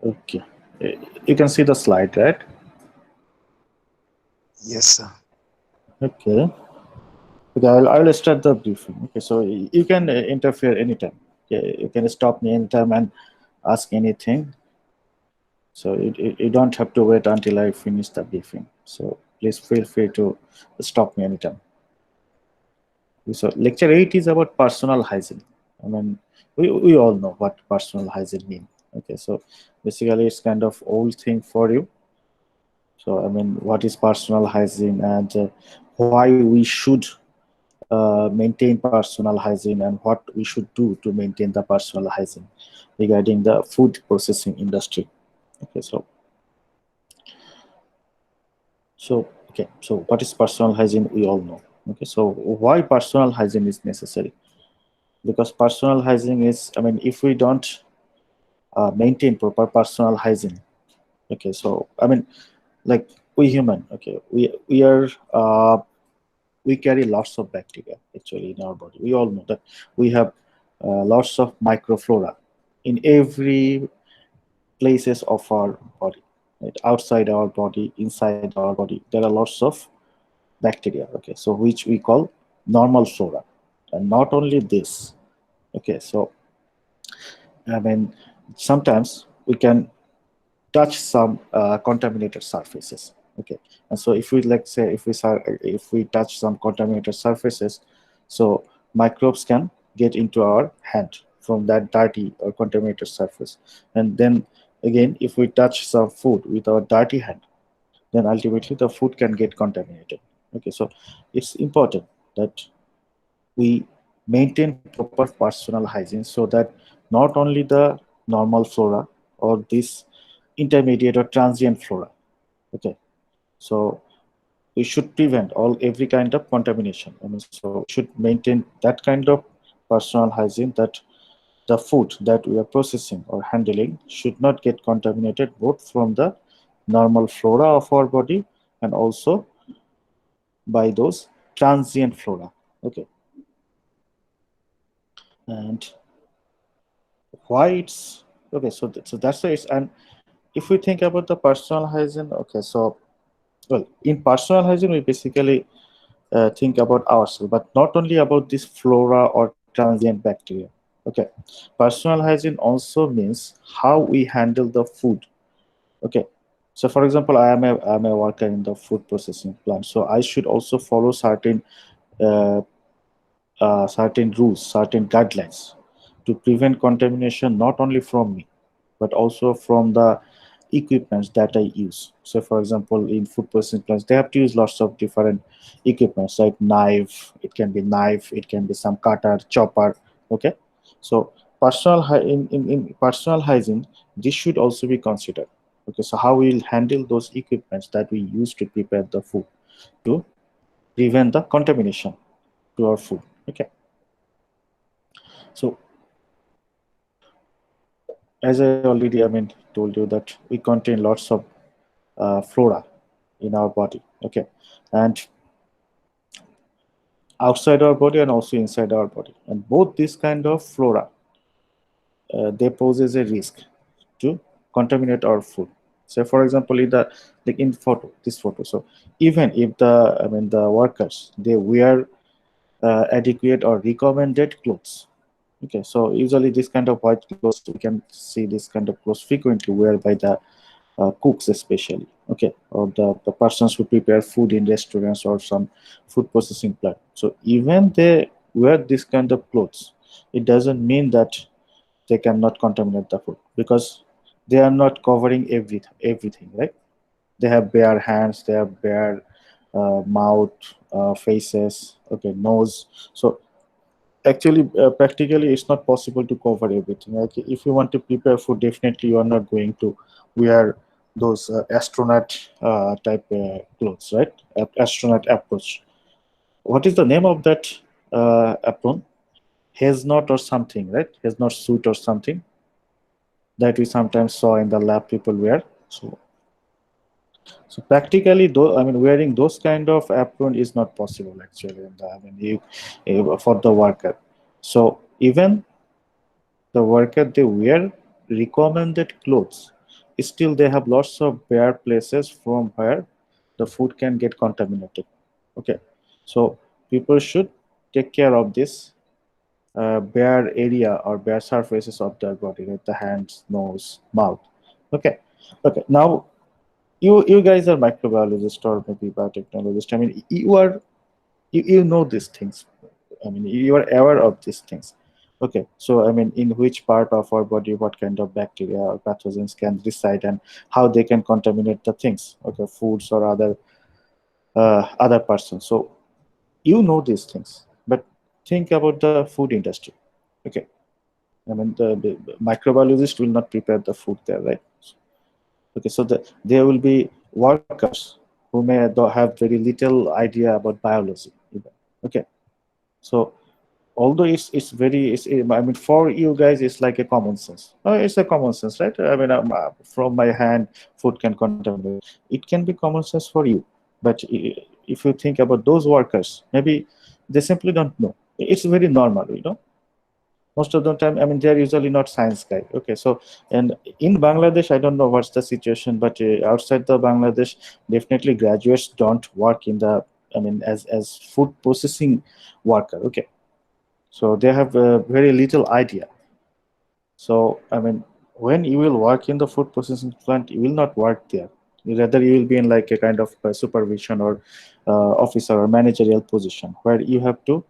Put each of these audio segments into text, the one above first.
Okay. You can see the slide, right? Yes, sir. Okay. Okay, I'll start the briefing. Okay, so you can interfere anytime. Okay, you can stop me anytime and ask anything. So you don't have to wait until I finish the briefing. So please feel free to stop me anytime. So lecture 8 is about personal hygiene. I mean, we all know what personal hygiene means. Okay, so basically it's kind of old thing for you. So I mean, what is personal hygiene and why we should maintain personal hygiene and what we should do to maintain the personal hygiene regarding the food processing industry. Okay, so what is personal hygiene? We all know. Okay, so why personal hygiene is necessary? Because personal hygiene is, I mean, if we don't maintain proper personal hygiene, okay, so I mean, like we human, okay, we are we carry lots of bacteria actually in our body. We all know that we have lots of microflora in every places of our body, right? Outside our body, inside our body, there are lots of bacteria. Okay, so which we call normal flora, and not only this. Okay, so I mean sometimes we can touch some contaminated surfaces. Okay, and so if we like say if we touch some contaminated surfaces, so microbes can get into our hand from that dirty or contaminated surface, and then again if we touch some food with our dirty hand, then ultimately the food can get contaminated. Okay, so it's important that we maintain proper personal hygiene so that not only the normal flora or this intermediate or transient flora. Okay, so we should prevent all every kind of contamination. I mean, so we should maintain that kind of personal hygiene that the food that we are processing or handling should not get contaminated both from the normal flora of our body and also by those transient flora. Okay, and why it's okay, so that's why it's. And if we think about the personal hygiene, okay, so well, in personal hygiene we basically think about ourselves, but not only about this flora or transient bacteria. Okay, personal hygiene also means how we handle the food. Okay, so for example, I'm a worker in the food processing plant, so I should also follow uh, certain rules, certain guidelines to prevent contamination not only from me, but also from the equipments that I use. So, for example, in food processing plants, they have to use lots of different equipments, like knife, it can be some cutter, chopper. Okay, so in personal hygiene, this should also be considered. Okay, so how we'll handle those equipments that we use to prepare the food to prevent the contamination to our food. Okay, so as I already, I mean, told you that we contain lots of flora in our body. Okay, and outside our body and also inside our body, and both this kind of flora they poses a risk to contaminate our food. So, for example, in the like in this photo, so even if the workers they wear adequate or recommended clothes. Okay, so usually this kind of white clothes we can see this kind of clothes frequently wear by the cooks especially. Okay, or the persons who prepare food in restaurants or some food processing plant. So even they wear this kind of clothes, it doesn't mean that they cannot contaminate the food because they are not covering everything, right? They have bare hands, they have bare mouth, faces, okay, nose. So actually practically it's not possible to cover everything. Like if you want to prepare food, definitely you are not going to wear those astronaut type clothes, right? Astronaut approach. What is the name of that apron? Haznot or something, right? Haznot suit or something that we sometimes saw in the lab people wear. So practically though, I mean, wearing those kind of apron is not possible actually in the, I mean, for the worker. So even the worker they wear recommended clothes still they have lots of bare places from where the food can get contaminated. Okay, so people should take care of this bare area or bare surfaces of their body, like the hands, nose, mouth. Okay, okay. Now you guys are microbiologist or maybe biotechnologist. I mean, you know these things. I mean, you are aware of these things. Okay, so I mean, in which part of our body, what kind of bacteria or pathogens can reside, and how they can contaminate the things. Okay, foods or other persons. So you know these things, but think about the food industry. Okay, I mean, the microbiologist will not prepare the food there, right? Okay, so there will be workers who may have very little idea about biology even. Okay, so although it's very I mean, for you guys it's like a common sense. It's a common sense, right? I mean, from my hand food can contaminate. It can be common sense for you, but if you think about those workers, maybe they simply don't know. It's very normal, you know. Most of the time, I mean, they're usually not science guy. Okay, so and in Bangladesh, I don't know what's the situation, but outside the Bangladesh, definitely graduates don't work in the, I mean, as food processing worker. Okay, so they have very little idea. So I mean, when you will work in the food processing plant, you will not work there. Rather, you will be in like a kind of supervision or officer or managerial position where you have to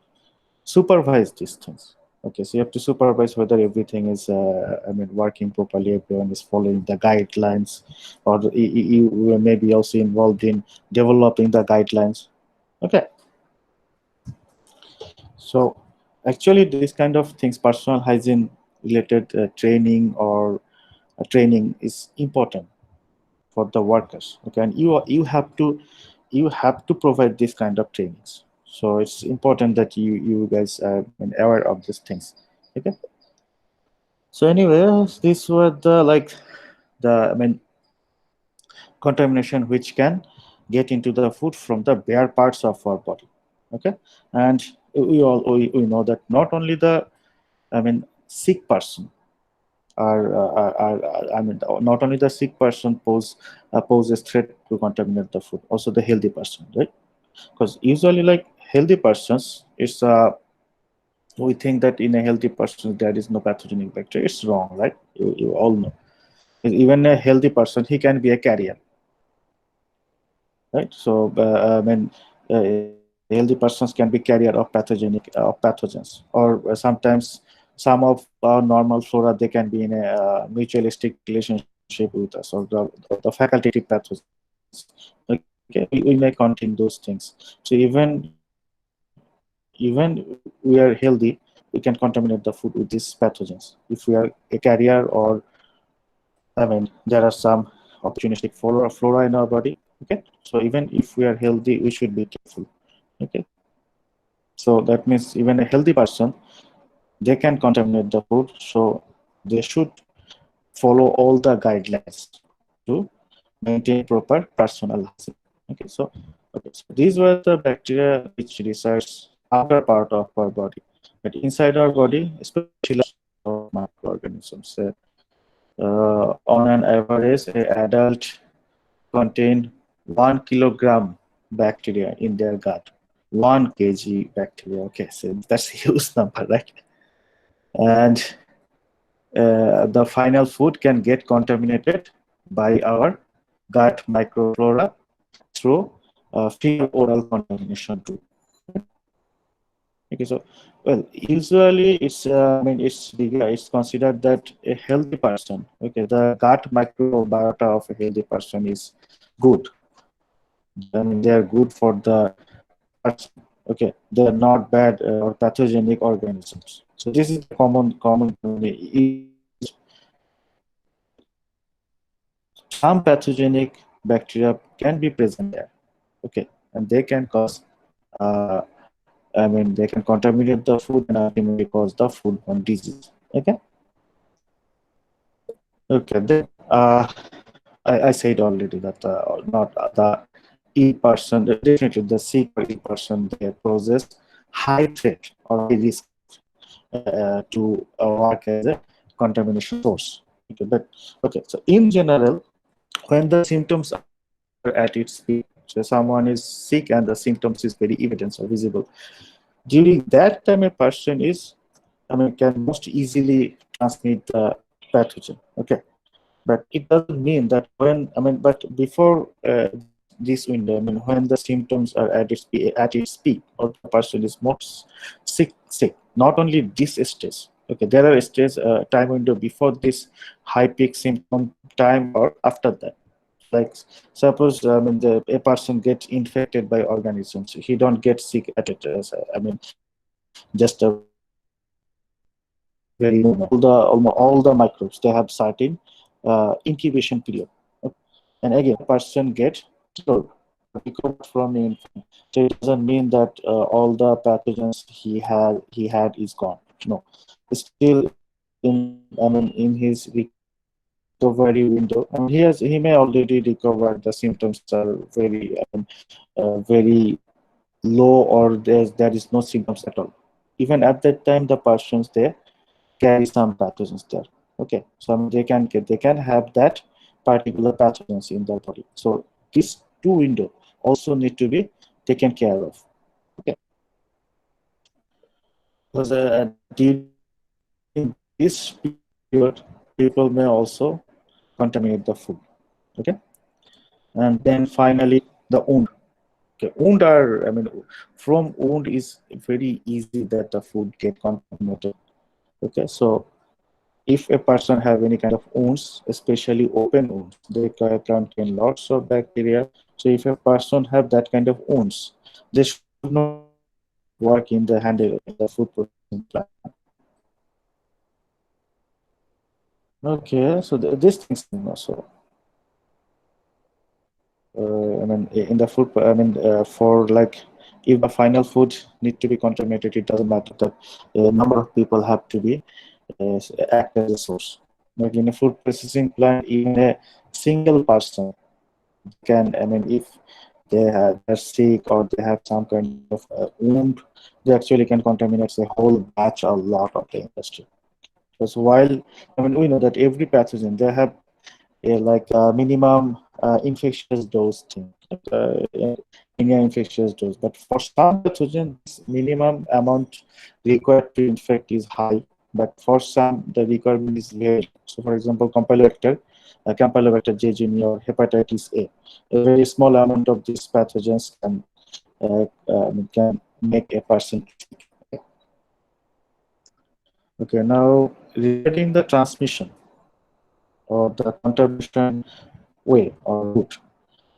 supervise these things. Okay, so you have to supervise whether everything is, I mean, working properly, everyone is following the guidelines, or you may be also involved in developing the guidelines. Okay, so actually, this kind of things, personal hygiene related training or training is important for the workers. Okay, and you have to provide this kind of trainings. So it's important that you guys are aware of these things. Okay. So anyway, these were the like the I mean contamination which can get into the food from the bare parts of our body. Okay, and we know that not only the, I mean, sick person I mean, not only the sick person poses threat to contaminate the food, also the healthy person, right? Because usually, like healthy persons, it's we think that in a healthy person there is no pathogenic bacteria. It's wrong, right? You all know. Even a healthy person, he can be a carrier, right? So I mean, healthy persons can be carrier of pathogenic of pathogens, or sometimes some of our normal flora, they can be in a mutualistic relationship with us, or the facultative pathogens. Okay, we may contain those things. So even we are healthy, we can contaminate the food with these pathogens if we are a carrier, or I mean, there are some opportunistic flora in our body. Okay, so even if we are healthy, we should be careful. Okay, so that means even a healthy person, they can contaminate the food, so they should follow all the guidelines to maintain proper personal hygiene. Okay, so these were the bacteria which resides outer part of our body, but inside our body, especially of microorganisms. On an average, a adult contain 1 kilogram bacteria in their gut. 1 kg bacteria. Okay, so that's a huge number, right? And the final food can get contaminated by our gut microflora through fecal oral contamination too. Okay, so well, usually it's I mean it's considered that a healthy person, okay, the gut microbiota of a healthy person is good. I mean, they are good for the person. Okay, they are not bad or pathogenic organisms. So this is the common some pathogenic bacteria can be present there. Okay, and they can cause uh, I mean, they can contaminate the food and ultimately cause the foodborne disease. Okay. Okay. Then I said already that not the ill person, definitely the sick or ill person, they poses high threat or high risk to work as a contamination source. Okay, but okay, so in general, when the symptoms are at its peak, so someone is sick and the symptoms is very evident or visible, during that time a person is, I mean, can most easily transmit the pathogen. Okay, but it doesn't mean that when, I mean, but before this window, I mean, when the symptoms are at its peak, or the person is most sick, not only this stage. Okay, there are stages, time window before this high peak symptom time or after that. Like suppose, I mean, a person gets infected by organisms, he don't get sick at it. I mean, just a very minimal. All the microbes, they have certain incubation period. Okay? And again, the person get cured or recovered from the infection. So it doesn't mean that all the pathogens he had is gone. No, still in, I mean, in his recovery window. I mean, he may already recover. The symptoms are very, I mean, very low, or there is no symptoms at all. Even at that time, the persons they carry some pathogens there. Okay, so I mean, they can have that particular pathogens in their body. So these two window also need to be taken care of. Okay, because during this period, people may also contaminate the food. Okay, and then finally the wound. Okay, wound are, I mean, from wound is very easy that the food get contaminated. Okay, so if a person have any kind of wounds, especially open wounds, they contain lots of bacteria. So if a person have that kind of wounds, they should not work in the food processing plant. Okay, so these things, so I mean, in the food, I mean, for like, if the final food need to be contaminated, it doesn't matter that a number of people have to be act as a source. Like in a food processing plant, even a single person can, I mean, if they're sick or they have some kind of wound, they actually can contaminate a whole batch or lot of the industry. Because while, I mean, we know that every pathogen they have a like a minimum infectious dose thing, like, minimum infectious dose. But for some pathogen, this minimum amount required to infect is high, but for some the requirement is very low. So, for example, Campylobacter jejuni or hepatitis A very small amount of these pathogens can make a person sick. Okay, now regarding the transmission or the contamination way or route,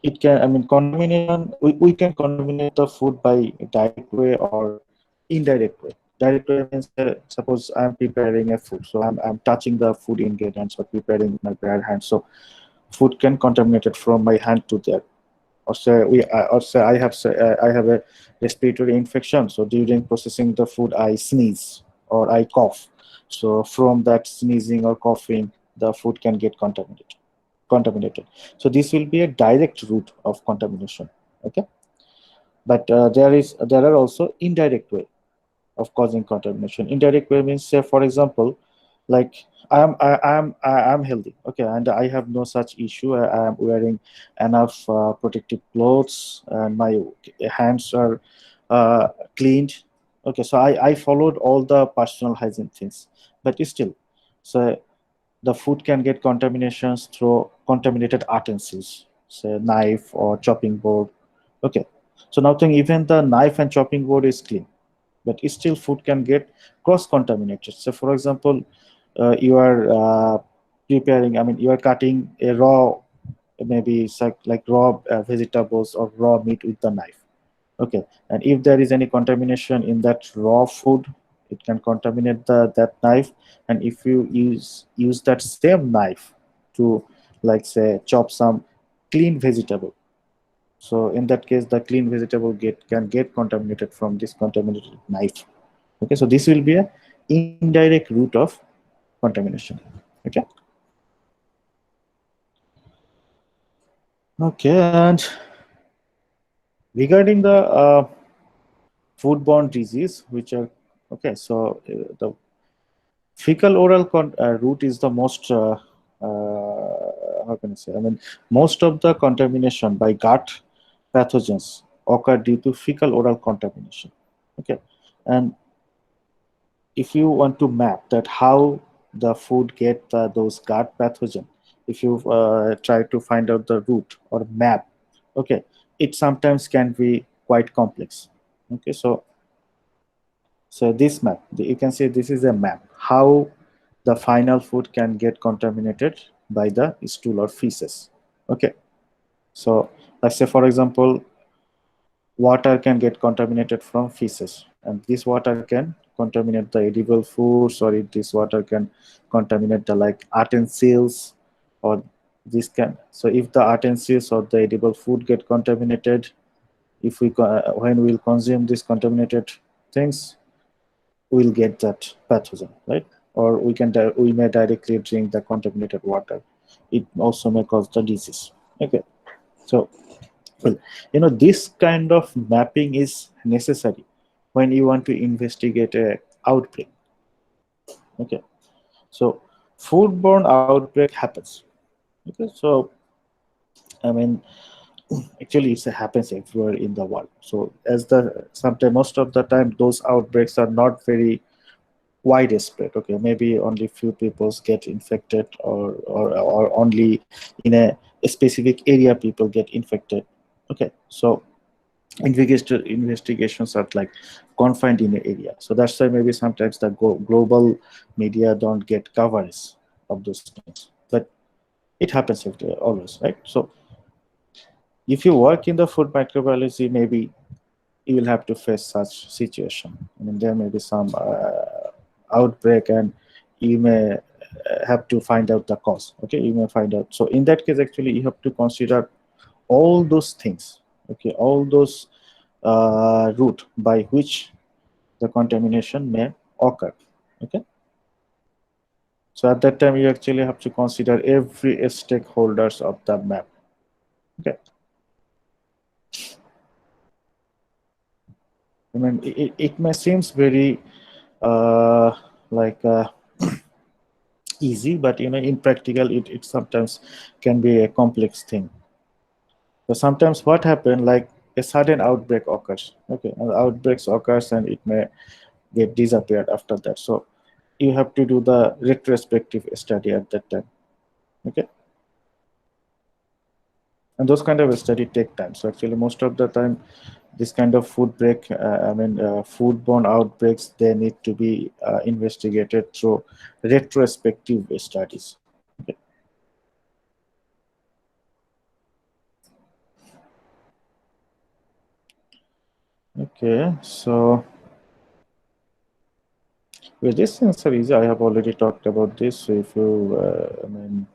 it can, I mean, contamination, we can contaminate the food by direct way or indirect way. Direct way means, suppose I'm preparing a food, so I'm touching the food ingredients or preparing with my bare hands, so food can contaminate it from my hand to there. Or say I have a respiratory infection, so during processing the food I sneeze or I cough, so from that sneezing or coughing the food can get contaminated. So this will be a direct route of contamination. Okay, but there are also indirect way of causing contamination. Indirect way means, say for example, like I am healthy, okay, and I have no such issue. I am wearing enough protective clothes, and my hands are uh, cleaned. Okay, so I followed all the personal hygiene things, but still, so the food can get contaminations through contaminated utensils, say knife or chopping board. Okay, so now think even the knife and chopping board is clean, but still food can get cross contaminated. So for example, you are preparing, I mean, you are cutting a raw, maybe it's like raw vegetables or raw meat with the knife. Okay, and if there is any contamination in that raw food, it can contaminate that knife. And if you use that same knife to, like, say, chop some clean vegetable, so in that case the clean vegetable can get contaminated from this contaminated knife. Okay, so this will be a indirect route of contamination. Okay, okay, and regarding the foodborne disease, which are, okay, so the fecal oral route is the most how can I say? I mean, most of the contamination by gut pathogens occur due to fecal oral contamination. Okay, and if you want to map that how the food get those gut pathogen, if you try to find out the root or map, okay, it sometimes can be quite complex. Okay, so this map, you can say this is a map how the final food can get contaminated by the stool or feces. Okay, so let's say for example, water can get contaminated from feces, and this water can contaminate the edible foods, or this water can contaminate the like utensils, or this can. So if the utensils or the edible food get contaminated, if we when we'll consume these contaminated things, we'll get that pathogen, right? Or we may directly drink the contaminated water. It also may cause the disease. Okay, so well, this kind of mapping is necessary when you want to investigate a outbreak. Okay, so foodborne outbreak happens. Okay, so I mean, actually, it happens everywhere in the world. So as the sometimes most of the time, those outbreaks are not very widespread. Okay, maybe only few people get infected, or only in a specific area people get infected. Okay, so investigations are like confined in an area, so that's why maybe sometimes the global media don't get coverage of those things, but it happens always, right? So if you work in the food microbiology, maybe you will have to face such situation. I mean, there may be some outbreak, and you may have to find out the cause. Okay, you may find out. So in that case, actually, you have to consider all those things. Okay, all those route by which the contamination may occur. Okay, so at that time, you actually have to consider every stakeholders of the map. Okay, I mean, it may seems very uh, like easy, but in practical it sometimes can be a complex thing. So sometimes what happen, like a sudden outbreak occurs. Okay, and outbreaks occurs, and it may get disappeared after that. So you have to do the retrospective study at that time. Okay, and those kind of study take time. So actually most of the time, this kind of foodborne outbreaks, they need to be investigated through retrospective studies. Okay. Okay, so with this answer is, I have already talked about this. So if you,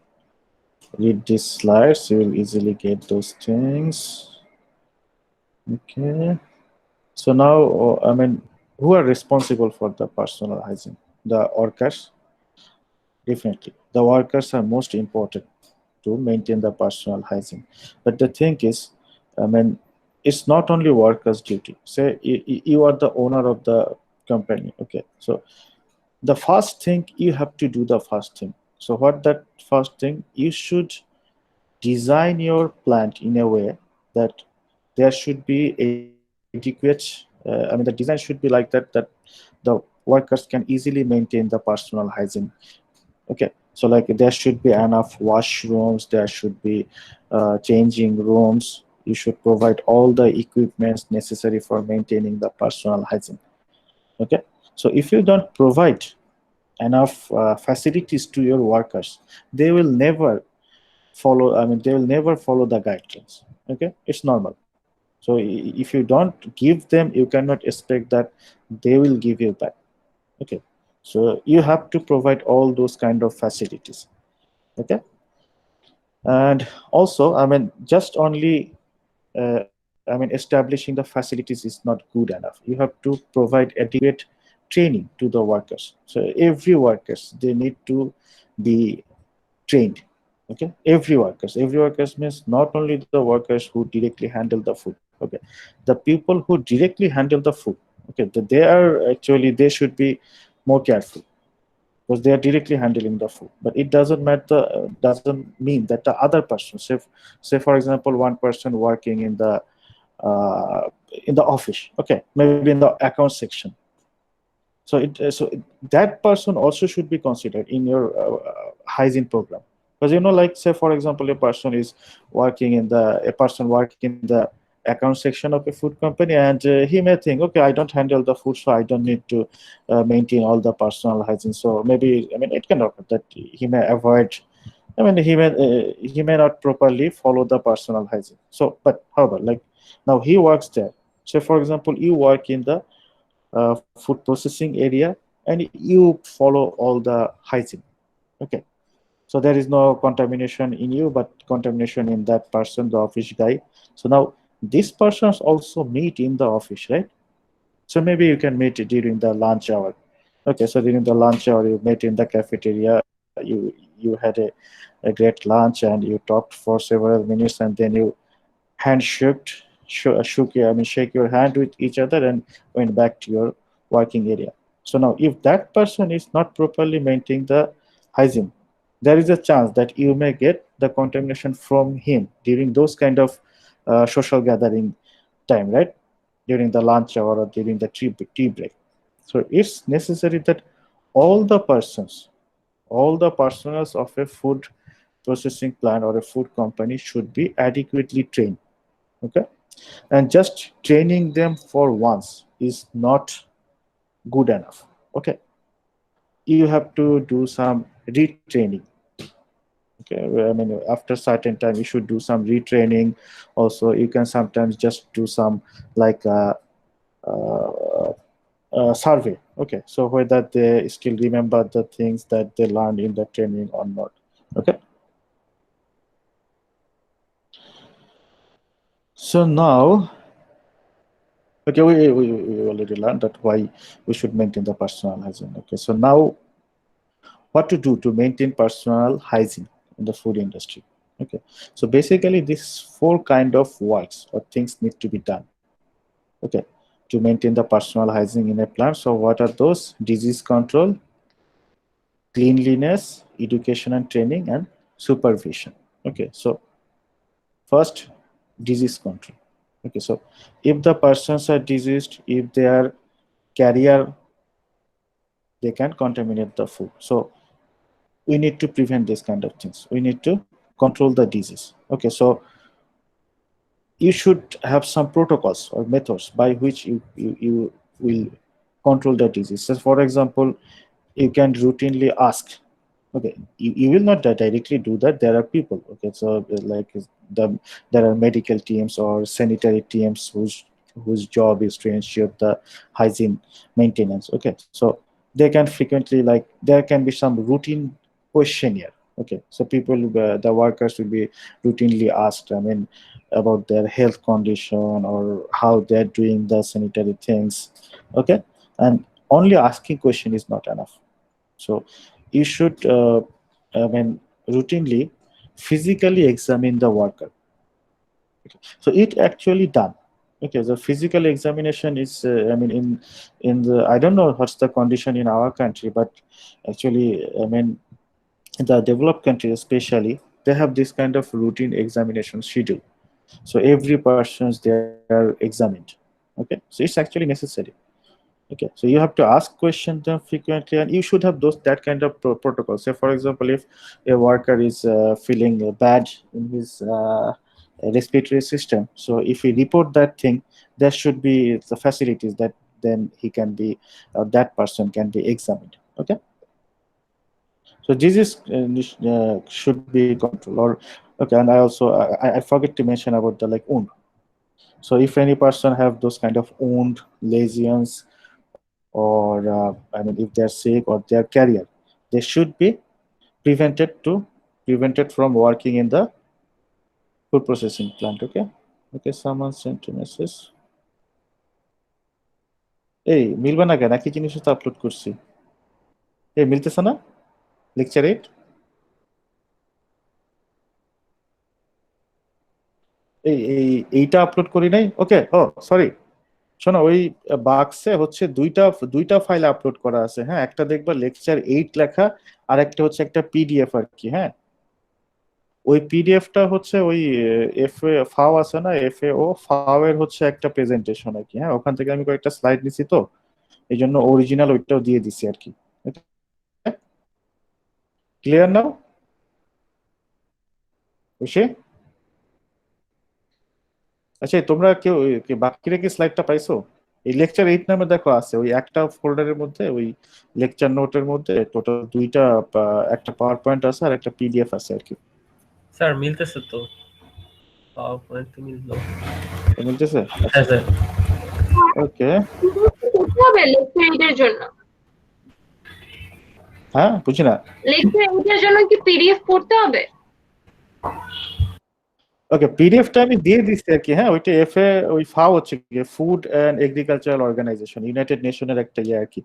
read these slides, you will easily get those things. Okay. So now, who are responsible for the personal hygiene? The workers, definitely. The workers are most important to maintain the personal hygiene. But the thing is, I mean, it's not only workers' duty. Say you are the owner of the company. Okay, so the first thing you have to do, the first thing. So what that first thing, you should design your plant in a way that there should be adequate the design should be like that the workers can easily maintain the personal hygiene. Okay, so like there should be enough washrooms, there should be changing rooms. You should provide all the equipments necessary for maintaining the personal hygiene. Okay, so if you don't provide enough facilities to your workers, they will never they will never follow the guidelines. Okay, it's normal. So if you don't give them, you cannot expect that they will give you back. Okay, so you have to provide all those kind of facilities. Okay, and also, just only establishing the facilities is not good enough. You have to provide adequate training to the workers. So every workers, they need to be trained. Okay, every workers means not only the workers who directly handle the food. Okay, the people who directly handle the food. Okay, they are actually, they should be more careful. because they are directly handling the food. But it doesn't matter, doesn't mean that the other person, say for example, one person working uh, in the office, okay, maybe in the account section. That person also should be considered in your hygiene program. Because like say for example, a person working in the account section of a food company, and he may think, okay, I don't handle the food, so I don't need to maintain all the personal hygiene. So maybe, it can occur that he may avoid. He may not properly follow the personal hygiene. So, but however, like now he works there. So, for example, you work in the food processing area, and you follow all the hygiene. Okay, so there is no contamination in you, but contamination in that person, the office guy. So now these persons also meet in the office, right? So maybe you can meet during the lunch hour. Okay, so during the lunch hour, you met in the cafeteria. You had a great lunch, and you talked for several minutes, and then you handshaked, shake your hand with each other, and went back to your working area. So now, if that person is not properly maintaining the hygiene, there is a chance that you may get the contamination from him during those kind of social gathering time, right? During the lunch hour or during the tea break. So it's necessary that all the persons, all the personals of a food processing plant or a food company should be adequately trained. Okay, and just training them for once is not good enough. Okay, you have to do some retraining. Okay, after certain time you should do some retraining. Also, you can sometimes just do some like uh, survey. Okay, so whether they still remember the things that they learned in the training or not. Okay, so now, okay, we already learned that why we should maintain the personal hygiene. Okay, so now what to do to maintain personal hygiene in the food industry. Okay, so basically these four kind of works or things need to be done. Okay, to maintain the personal hygiene in a plant. So what are those? Disease control, cleanliness, education and training, and supervision. Okay, so first, disease control. Okay, so if the persons are diseased, if they are carrier, they can contaminate the food. So we need to prevent this kind of things. We need to control the disease. Okay, so you should have some protocols or methods by which you will control the disease. So for example, you can routinely ask. Okay, you will not directly do that. There are people. Okay, so like the there are medical teams or sanitary teams whose job is to ensure the hygiene maintenance. Okay, so they can frequently, like, there can be some routine questionnaire. Okay, so people, the workers will be routinely asked, about their health condition or how they're doing the sanitary things. Okay, and only asking question is not enough. So you should, I mean, routinely physically examine the worker. So it actually done. Okay, the physical examination is, in the, I don't know what's the condition in our country, but actually, in the developed countries especially, they have this kind of routine examination schedule. So every persons they are examined. Okay, so it's actually necessary. Okay, so you have to ask questions them frequently, and you should have those that kind of protocols. Say for example, if a worker is feeling bad in his respiratory system, so if he report that thing, there should be the facilities that then he can be, that person can be examined. Okay, so this is should be controlled. Or okay, and I forget to mention about the like wound. So if any person have those kind of wound, lesions, or if they're sick or they're carrier, they should be prevented from working in the food processing plant. Okay, okay, someone sent a message. এই মিলবে না কেন? একই জিনিস তো upload করছি। এই মিলতেছে না লেকচার 8। এইটা আপলোড করি নাই। ওকে, ও সরি, শোনো, ওই বাক্সে হচ্ছে দুইটা দুইটা ফাইল আপলোড করা আছে। হ্যাঁ, একটা দেখবা লেকচার 8 লেখা, আর একটা হচ্ছে একটা পিডিএফ আর কি। হ্যাঁ, ওই পিডিএফটা হচ্ছে ওই এফ এ ফাও আছে না, এফ এ ও ফাও এর হচ্ছে একটা প্রেজেন্টেশন আর কি। হ্যাঁ, ওখান থেকে আমি কয়েকটা স্লাইড নিছি, তো এই জন্য অরিজিনাল ওইটাও দিয়ে দিছি আর কি। ক্লিয়ার নাও বুঝি? আচ্ছা, তোমরা কেউ বাকিরা কি স্লাইডটা পাইছো? এই লেকচার 8 নামে দেখো আছে ওই একটা ফোল্ডারের মধ্যে, ওই লেকচার নোটের মধ্যে টোটাল দুইটা, একটা পাওয়ার পয়েন্ট আছে আর একটা পিডিএফ আছে আর কি। স্যার মিলতেছে তো, পাওয়ার পয়েন্ট মিললো। তো মিলতেছে? হ্যাঁ আচ্ছা, স্যার। ওকে। করতে হবে লেকচার এইটার জন্য? হ্যাঁ, বুঝি না। লেকচার এইটার জন্য কি পিডিএফ পড়তে হবে? ওকে, পিডিএফটা আমি দিয়ে দিচ্ছি আর কি। হ্যাঁ, ওইটা এফ এ ওই ফাও হচ্ছে food and agricultural organisation, united নেশনের একটা ইয়ে আর কি।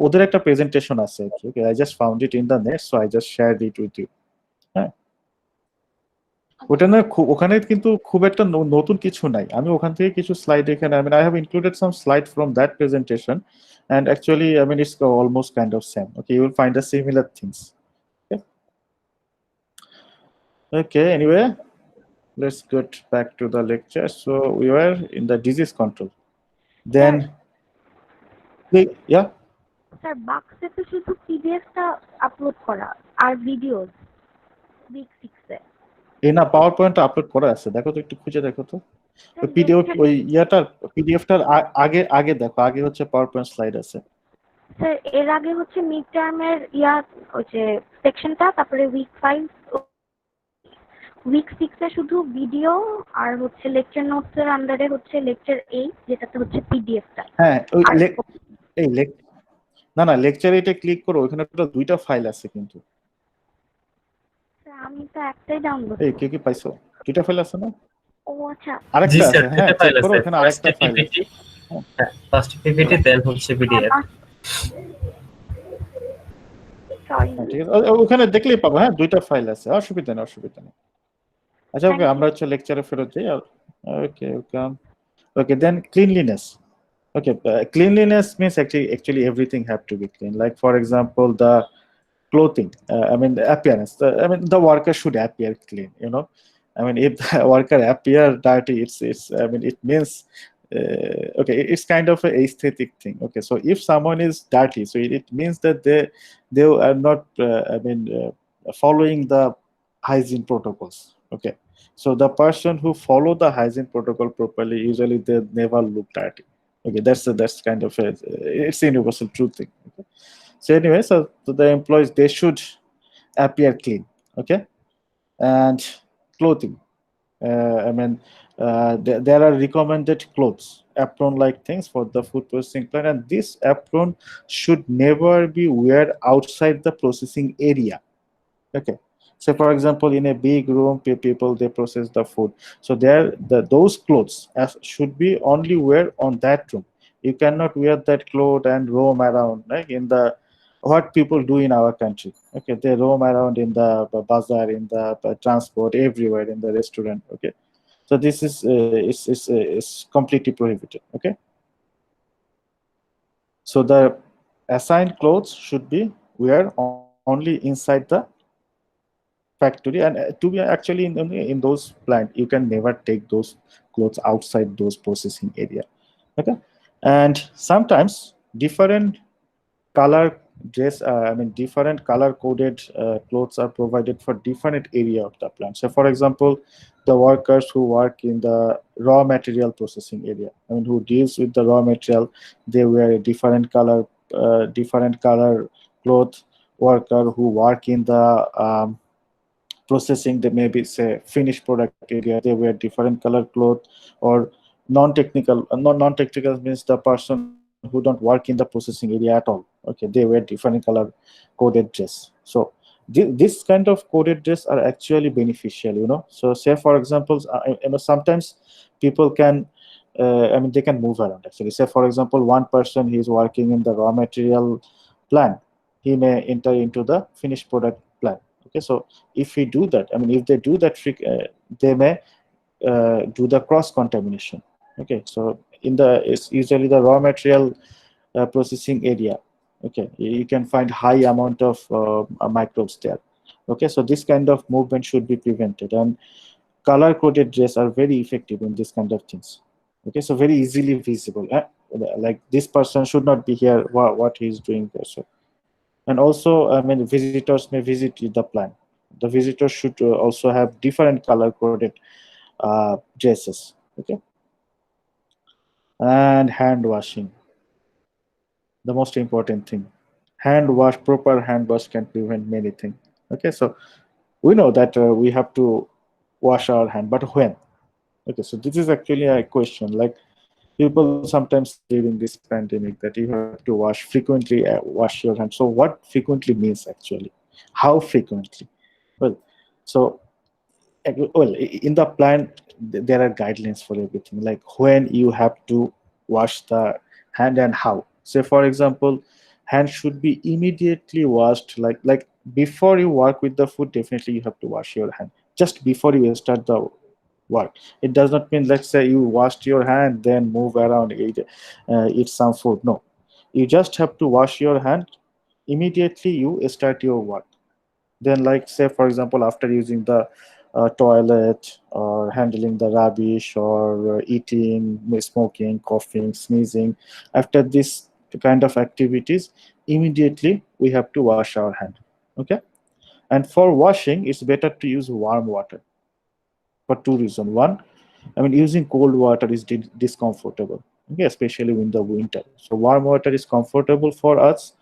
ওদের একটা প্রেজেন্টেশন আছে আর কি। Okay, I just found it in the net, so I just shared it with you. হ্যাঁ, ওটা না ওখানে কিন্তু খুব একটা নতুন কিছু নাই। আমি ওখান থেকে কিছু স্লাইড এখানে, I mean I have included some slide from that presentation, and actually I mean it's almost kind of same. Okay, you will find the similar things. Okay, okay, anyway, let's get back to the lecture. So we were in the disease control, then yeah. Sir বাক্সে তো শুধু পিডিএফটা upload করা আর videos week 6 এ। এই না, power point upload করা আছে, দেখো তো, একটু খুঁজে দেখো তো। পিডিএফ ওই ইয়াটার পিডিএফটার আগে আগে দেখো, আগে হচ্ছে পাওয়ার পয়েন্ট স্লাইড আছে। স্যার এর আগে হচ্ছে মিড টার্মের ওই যে সেকশনটা, তারপরে উইক 5 উইক 6 এ শুধু ভিডিও, আর হচ্ছে লেকচার নোটস এর আন্ডারে হচ্ছে লেকচার 8 যেটাতে হচ্ছে পিডিএফটা। হ্যাঁ, ওই এই না না, লেকচার এটা ক্লিক করো, ওখানে টোটাল দুইটা ফাইল আছে কিন্তু। আমি তো একটাই ডাউনলোড। এই কে কি পাইছো? দুইটা ফাইল আছে না? ও আচ্ছা, আরেকটা আছে। হ্যাঁ, চেক করো, এখানে আরেকটা ফাইল আছে। হ্যাঁ, ফার্স্ট পিপিটি দেন হচ্ছে পিডিএফ। ঠিক আছে, ওখানে দেখলেই পাবো। হ্যাঁ, দুইটা ফাইল আছে, অসুবিধা নেই, অসুবিধা নেই। আচ্ছা, ওকে, আমরা হচ্ছে লেকচারে ফেরত যাই। ওকে, welcome. Okay, then cleanliness. Okay, cleanliness means actually everything have to be clean. Like for example, the clothing. I mean, the appearance. I mean, the worker should appear clean. You know, I mean, if the worker appear dirty, it's. I mean, it means. Okay, it's kind of an aesthetic thing. Okay, so if someone is dirty, so it means that they are not. I mean, following the hygiene protocols. Okay, so the person who follow the hygiene protocol properly, usually they never look dirty. Okay, that's kind of it's a universal truth thing. Okay? So anyway, so the employees, they should appear clean. Okay, and clothing. I mean, there are recommended clothes, apron-like things for the food processing plant, and this apron should never be wear outside the processing area. Okay, so for example, in a big room, people, they process the food, so those clothes should be only wear on that room. You cannot wear that cloth and roam around, like in the what people do in our country. Okay, they roam around in the bazaar, in the transport, everywhere, in the restaurant. Okay, so this is completely prohibited. Okay, so the assigned clothes should be wear only inside the factory, and to be actually in those plant, you can never take those clothes outside those processing area. Okay, and sometimes different color dress, I mean different color coded clothes are provided for different area of the plant. So for example, the workers who work in the raw material processing area, I mean who deals with the raw material, they wear a different color cloth. Worker who work in the processing, they maybe say finished product area, they wear different color cloth. Or non-technical, non-technical means the person who don't work in the processing area at all. Okay, they wear different color coded dress. So this kind of coded dress are actually beneficial, you know. So say for example, sometimes people can I mean they can move around actually. Say for example, one person, he is working in the raw material plant, he may enter into the finished product plant. Okay, so if we do that, I mean if they do that trick, they may do the cross contamination. Okay, so it's usually the raw material processing area. Okay, you can find high amount of microbes there. Okay, so this kind of movement should be prevented, and color coded dress are very effective in this kind of things. Okay, so very easily visible. Like this person should not be here. What he is doing there. So, and also, I mean, visitors may visit the plant. The visitors should also have different color coded dresses. Okay, and hand washing, the most important thing. Hand wash, proper hand wash can prevent many things. Okay, so we know that we have to wash our hand, but when? Okay, so this is actually a question. Like people sometimes say during this pandemic that you have to wash frequently, wash your hands. So what frequently means actually? How frequently? Well, so well, in the plan there are guidelines for everything, like when you have to wash the hand and how. Say for example, hand should be immediately washed, like before you work with the food, definitely you have to wash your hand just before you start the work. It does not mean, let's say you washed your hand then move around, eat some food. No, you just have to wash your hand immediately you start your work. Then, like say for example, after using the toilet or handling the rubbish or eating, smoking, coughing, sneezing, after this kind of activities, immediately we have to wash our hand. Okay, and for washing it's better to use warm water for two reasons. One, I mean, using cold water is discomfortable, okay, especially in the winter. So warm water is comfortable for us,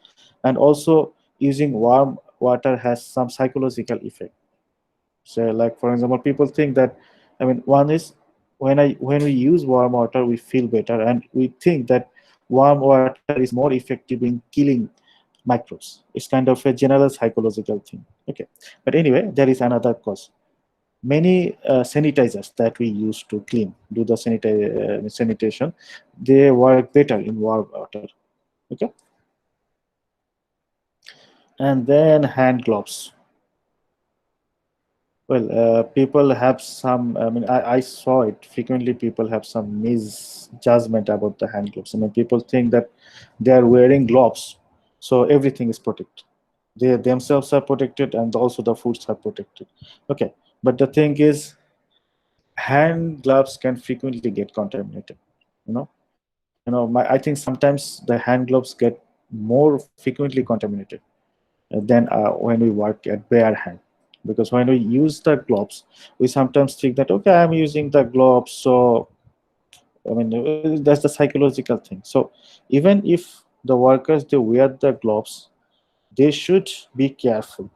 and also using warm water has some psychological effect. So, like for example, people think that, I mean, one is when we use warm water, we feel better, and we think that warm water is more effective in killing microbes. It's kind of a general psychological thing. Okay, but anyway, there is another cause. Many sanitizers that we use to clean, do the sanitation, they work better in warm water. Okay, and then hand gloves. Well, people have some, I mean, I saw it frequently. People have some misjudgment about the hand gloves. I mean, people think that they are wearing gloves, so everything is protected. They themselves are protected, and also the foods are protected. Okay, but the thing is, hand gloves can frequently get contaminated. You know, I think sometimes the hand gloves get more frequently contaminated than when we work at bare hand. Because when we use the gloves, we sometimes think that, okay, I'm using the gloves, so I mean, that's the psychological thing. So even if the workers they wear the gloves, they should be careful.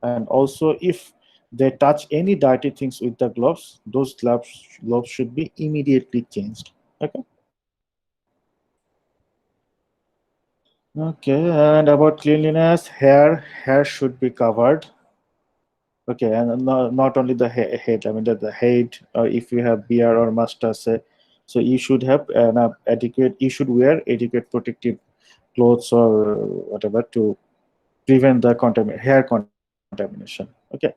And also, if they touch any dirty things with the gloves, those gloves should be immediately changed. Okay. Okay, and about cleanliness, hair should be covered. Okay, and not only the head. I mean the head. If you have beard or mustache, so you should have an adequate. You should wear adequate protective clothes or whatever to prevent the hair contamination. Okay,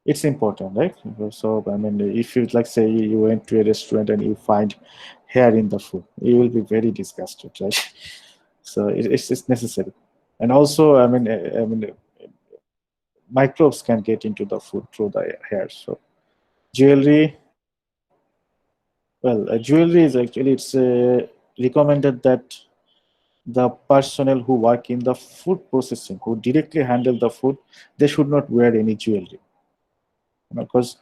it's important, right? So I mean, if you like say you went to a restaurant and you find hair in the food, you will be very disgusted, right? So it's necessary. And also, I mean, microbes can get into the food through the hair. So jewelry, well, jewelry is actually it's recommended that the personnel who work in the food processing, who directly handle the food, they should not wear any jewelry, because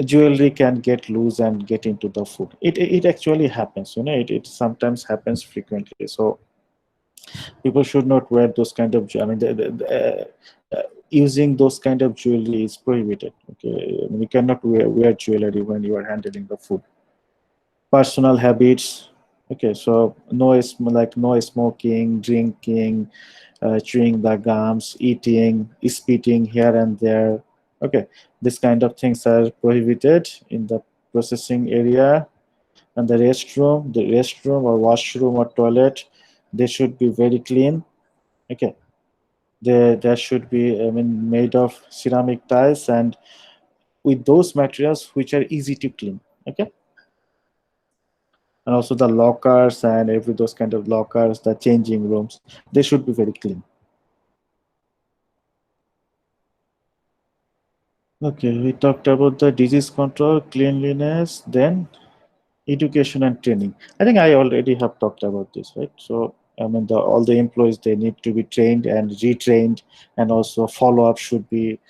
jewelry can get loose and get into the food. It actually happens, it sometimes happens frequently. So people should not wear those kind of I mean using those kind of jewelry is prohibited. Okay, I mean, you cannot wear jewelry when you are handling the food. Personal habits. Okay, so no smoking, drinking, chewing the gums, eating, spitting here and there. Okay, this kind of things are prohibited in the processing area. And the restroom or washroom or toilet, they should be very clean. Okay, there should be, I mean, made of ceramic tiles and with those materials which are easy to clean. Okay, And also the lockers and every those kind of lockers, the changing rooms, they should be very clean. Okay, we talked about the disease control, cleanliness, then education and training. I think I already have talked about this, right? So I mean, all the employees, they need to be trained and retrained, and also follow up should be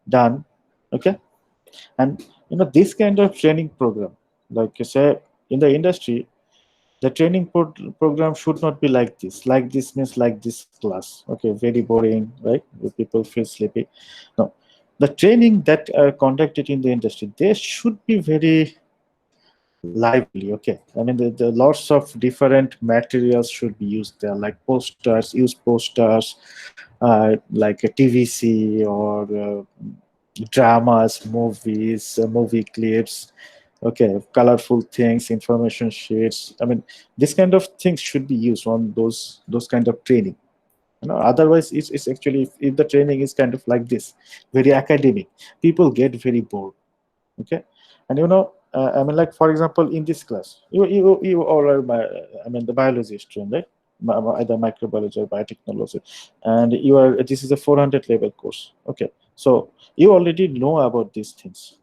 done. Okay, and this kind of training program, like you say, in the industry, the training program should not be like this. Like this means like this class. Okay, very boring, right? People feel sleepy. No, the training that are conducted in the industry, they should be very lively. Okay, I mean the lots of different materials should be used there, like posters, use posters, like a tvc or dramas, movies, movie clips, okay, colorful things, information sheets. I mean, this kind of things should be used on those kind of training. Otherwise, it's actually, if the training is kind of like this, very academic, people get very bored. Okay, and I mean, like for example, in this class, you all are I mean the biology student, right? Either microbiology or biotechnology, and you are, this is a 400 level course. Okay, so you already know about these things.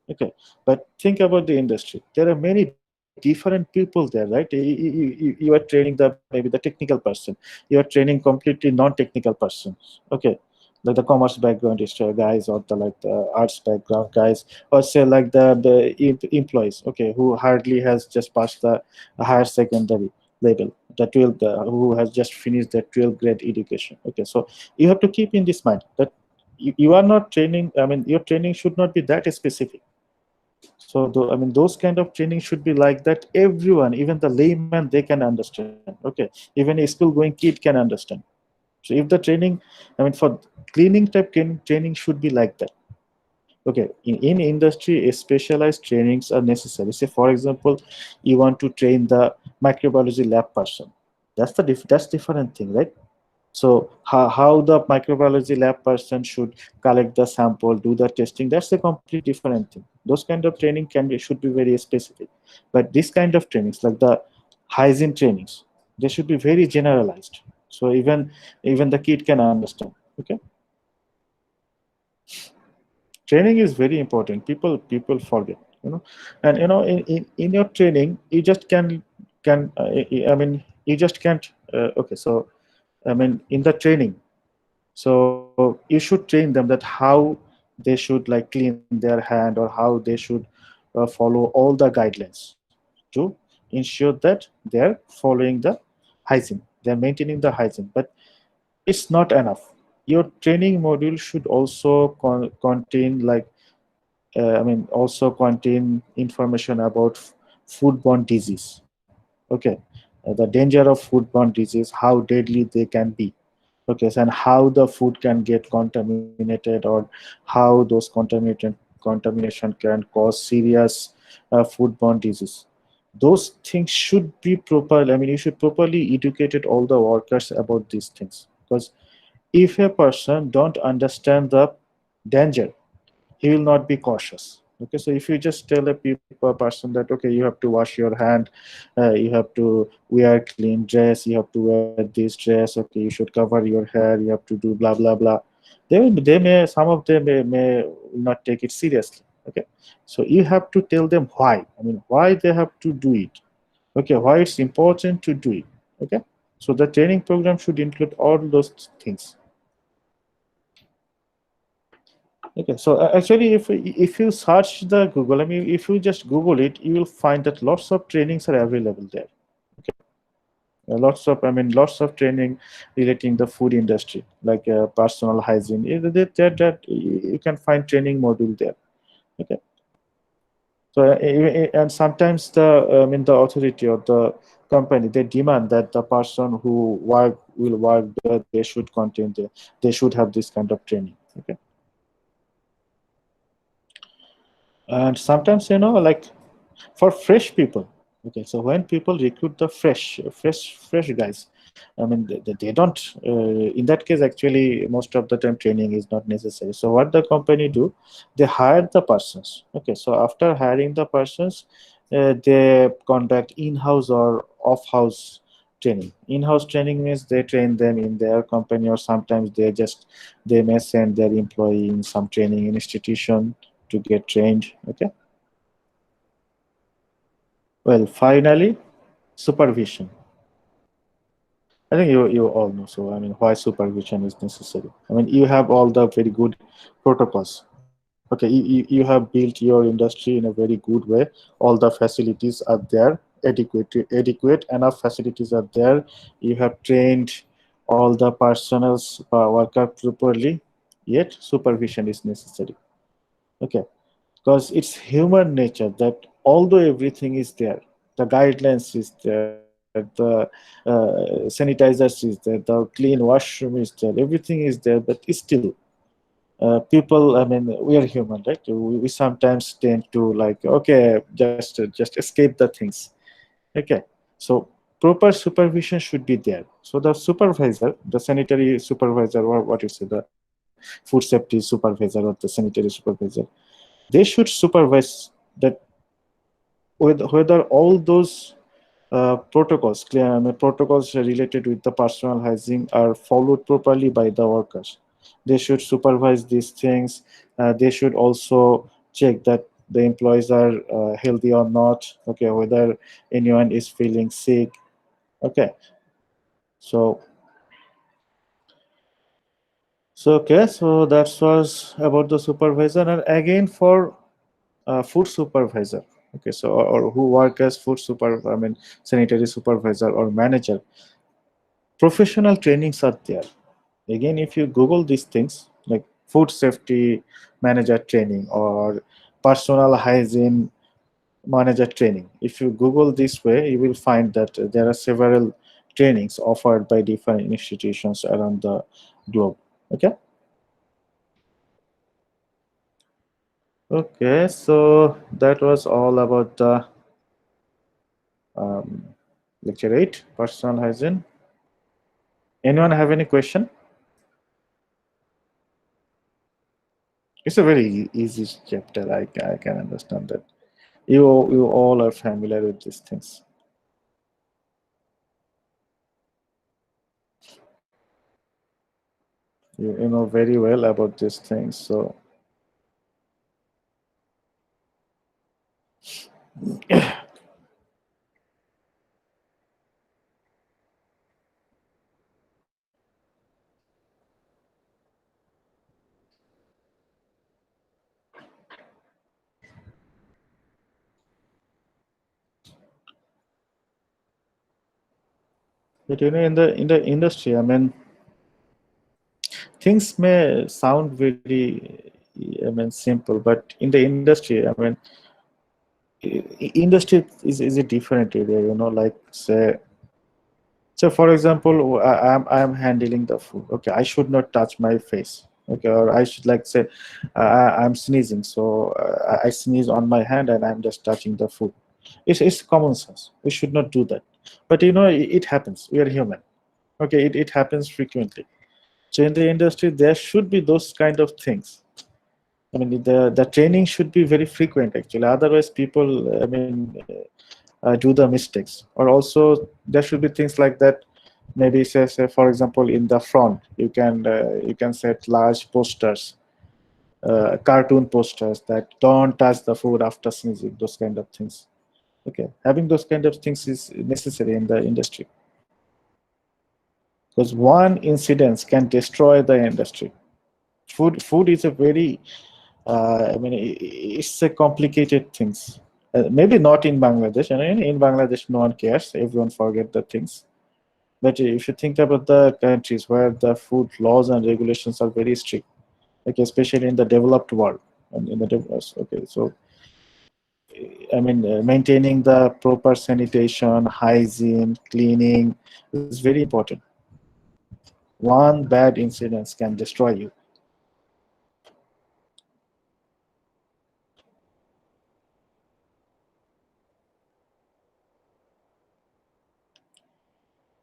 Okay, but think about the industry. There are many different people there, right? You are training the maybe the technical person. You are training completely non-technical person. Okay, like the commerce background guys, or the like the arts background guys, or say like the employees. Okay, who hardly has just passed the higher secondary level, the 12th, who has just finished their 12th grade education. Okay, so you have to keep in this mind that you are not training. I mean, your training should not be that specific. So, I mean, those kind of training should be like that. Everyone, even the layman, they can understand. Okay, even a school-going kid can understand. So, if the training, I mean, for cleaning type training should be like that. Okay, in industry, a specialized trainings are necessary. Say, for example, you want to train the microbiology lab person. That's different thing, right? So how the microbiology lab person should collect the sample, do the testing, that's a complete different thing. Those kind of training should be very specific. But this kind of trainings, like the hygiene trainings, they should be very generalized. So even the kid can understand. Okay, training is very important. People forget, and in your training, you just can I mean, you just can't. Okay, so I mean, in the training, so you should train them that how they should like clean their hand, or how they should follow all the guidelines to ensure that they're following the hygiene, they're maintaining the hygiene. But it's not enough. Your training module should also contain like I mean, also contain information about foodborne disease. Okay, the danger of foodborne disease, how deadly they can be. Okay, so, and how the food can get contaminated, or how those contamination can cause serious foodborne disease. Those things should be proper. I mean, you should properly educated all the workers about these things, because if a person don't understand the danger, he will not be cautious. Okay, so if you just tell a person that okay, you have to wash your hand, you have to wear clean dress, you have to wear this dress, okay, you should cover your hair, you have to do blah blah blah, they may, some of them may not take it seriously. Okay, so you have to tell them why, I mean, why they have to do it. Okay, why it's important to do it. Okay, so the training program should include all those things. Okay, so actually, if you search the Google, I mean, if you just Google it, you will find that lots of trainings are available there. Okay, lots of training relating the food industry, like personal hygiene. That you can find training module there. Okay, so and sometimes I mean, the authority or the company, they demand that the person who will work there, they should contain they should have this kind of training. Okay, and sometimes like for fresh people. Okay, so when people recruit the fresh guys, I mean, they don't in that case, actually most of the time training is not necessary. So what the company do, they hire the persons. Okay, so after hiring the persons, they conduct in-house or off-house training. In-house training means they train them in their company, or sometimes they may send their employee in some training institution to get trained. Okay. Well, finally, supervision. I think you all know. So I mean, why supervision is necessary? I mean, you have all the very good protocols. Okay, you have built your industry in a very good way. All the facilities are there, adequate enough facilities are there. You have trained all the personnel's worker properly. Yet supervision is necessary. Okay, because it's human nature that although everything is there, the guidelines is there, the sanitizers is there, the clean washroom is there, everything is there, but still people, I mean, we are human, right? We sometimes tend to like, okay, just escape the things. Okay, so proper supervision should be there. So the supervisor, the sanitary supervisor, or what you say, the food safety supervisor or the sanitary supervisor, they should supervise that whether all those protocols, clear protocols related with the personal hygiene are followed properly by the workers. They should supervise these things. They should also check that the employees are healthy or not. Okay, whether anyone is feeling sick. Okay, so okay, so that was about the supervisor, and again for food supervisor. Okay, so or who work as food super, I mean, sanitary supervisor or manager. Professional trainings are there. Again, if you Google these things like food safety manager training or personal hygiene manager training, if you Google this way, you will find that there are several trainings offered by different institutions around the globe. Okay. Okay, so that was all about the um, lecture 8, personal hygiene. Anyone have any question? It's a very easy chapter. I can understand that. You all are familiar with these things. You know very well about these things. So but in the industry, I mean, things may sound very, I mean, simple, but in the industry, I mean, industry is a different area. Like say, so for example, I'm handling the food. Okay, I should not touch my face. Okay, or I should like say, I'm sneezing, so I sneeze on my hand and I'm just touching the food. It's common sense. We should not do that. But it happens. We are human. Okay, it happens frequently. So in the industry, there should be those kind of things. I mean, the training should be very frequent actually. Otherwise, people, I mean, do the mistakes. Or also, there should be things like that. Maybe say for example, in the front, you can set large posters, cartoon posters that don't touch the food after sneezing. Those kind of things. Okay, having those kind of things is necessary in the industry because one incident can destroy the industry. Food is a very I mean, it's a complicated things. Maybe not in Bangladesh. And in Bangladesh, no one cares. Everyone forget the things. But if you think about the countries where the food laws and regulations are very strict, like especially in the developed world, and in the okay, so I mean, maintaining the proper sanitation, hygiene, cleaning is very important. One bad incident can destroy you.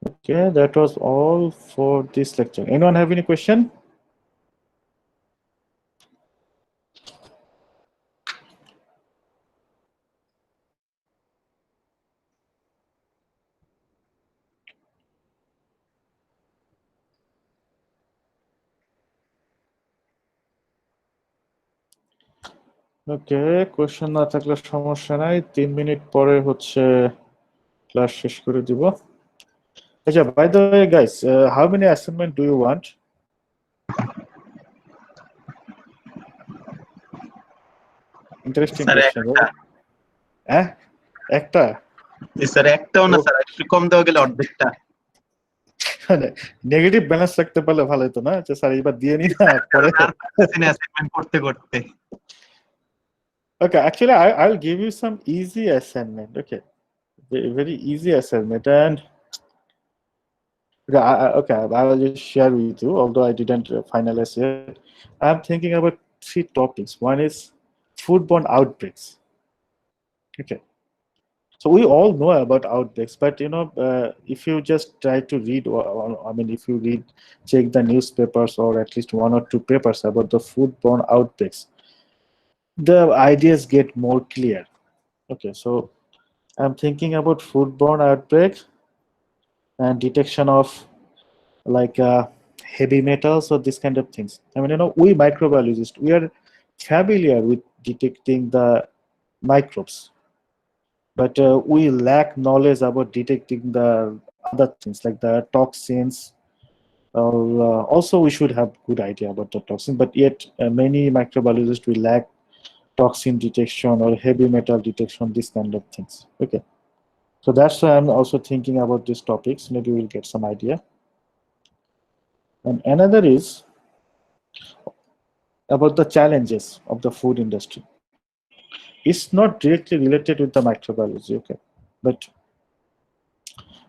Okay, that was all for this lecture. Anyone have any question? Okay, question না থাকলে সমস্যা নাই, 3 minute পরে হচ্ছে class শেষ করে দিব। আচ্ছা, by the way guys, how many assignment do you want? Interesting sir question. একটা। হ্যাঁ, একটা? স্যার একটাও না স্যার, একটু কম দেওয়া গেলে অর্ধেকটা। নেগেটিভ ব্যালেন্স রাখতে পারলে ভালো হতো না, যে স্যার এবার দিয়ে নি না পরে। অ্যাসাইনমেন্ট করতে করতে। Okay, actually, I'll give you some easy assignment. Okay, very easy assignment, and okay, I will just share with you. Although I didn't finalize yet, I'm thinking about 3 topics. One is foodborne outbreaks. Okay, so we all know about outbreaks, but if you just try to read, I mean, if you check the newspapers or at least 1 or 2 papers about the foodborne outbreaks, the ideas get more clear. Okay, so I'm thinking about foodborne outbreak and detection of like heavy metals or this kind of things. I mean, we microbiologists, we are familiar with detecting the microbes, but we lack knowledge about detecting the other things like the toxins. Or also, we should have good idea about the toxin, but yet many microbiologists we lack toxin detection or heavy metal detection, this kind of things. Okay. So that's why I'm also thinking about these topics. Maybe we'll get some idea. And another is about the challenges of the food industry. It's not directly related with the microbiology, okay, but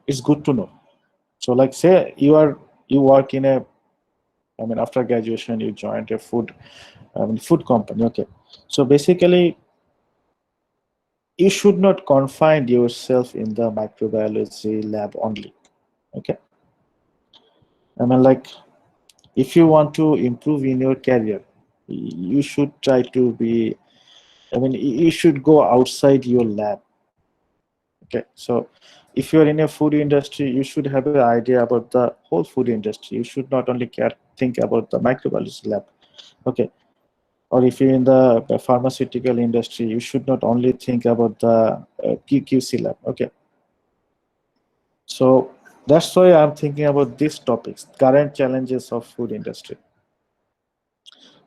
it's good to know. So, like, say you work in a, I mean, after graduation you joined a food company, okay. So basically, you should not confine yourself in the microbiology lab only, okay. I mean, like, if you want to improve in your career, you should try to be, I mean, you should go outside your lab. Okay, so if you're in a food industry, you should have an idea about the whole food industry. You should not only think about the microbiology lab. Okay, or if you're in the pharmaceutical industry, you should not only think about the QC lab. Okay, so that's why I'm thinking about these topics, current challenges of food industry.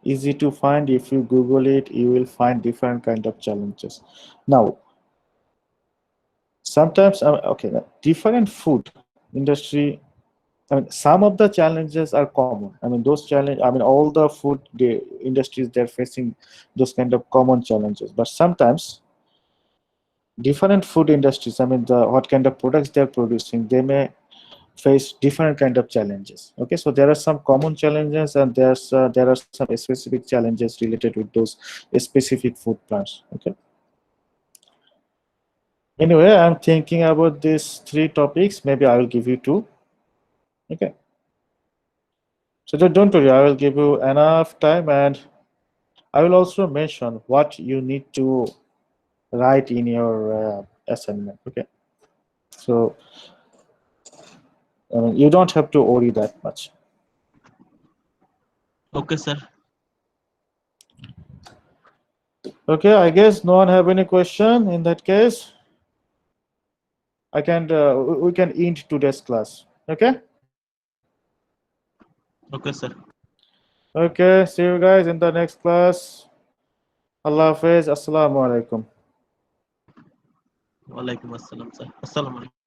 Easy to find. If you Google it, you will find different kind of challenges. Now, sometimes, okay, different food industry, I mean, some of the challenges are common. I mean, those challenge, I mean, all the food industries, they're facing those kind of common challenges. But sometimes different food industries, I mean, what kind of products they're producing, they may face different kind of challenges. Okay, so there are some common challenges, and there are some specific challenges related with those specific food plants. Okay. Anyway, I'm thinking about these 3 topics. Maybe I will give you 2. Okay. So don't worry, I will give you enough time, and I will also mention what you need to write in your assignment. Okay. So you don't have to worry that much. Okay sir. Okay, I guess no one have any question. In that case, we can end today's class. Okay. Okay sir. Okay, see you guys in the next class. Allah Hafiz. Assalamu alaikum. ওয়ালাইকুম আসসালাম sir. আসসালামু আলাইকুম।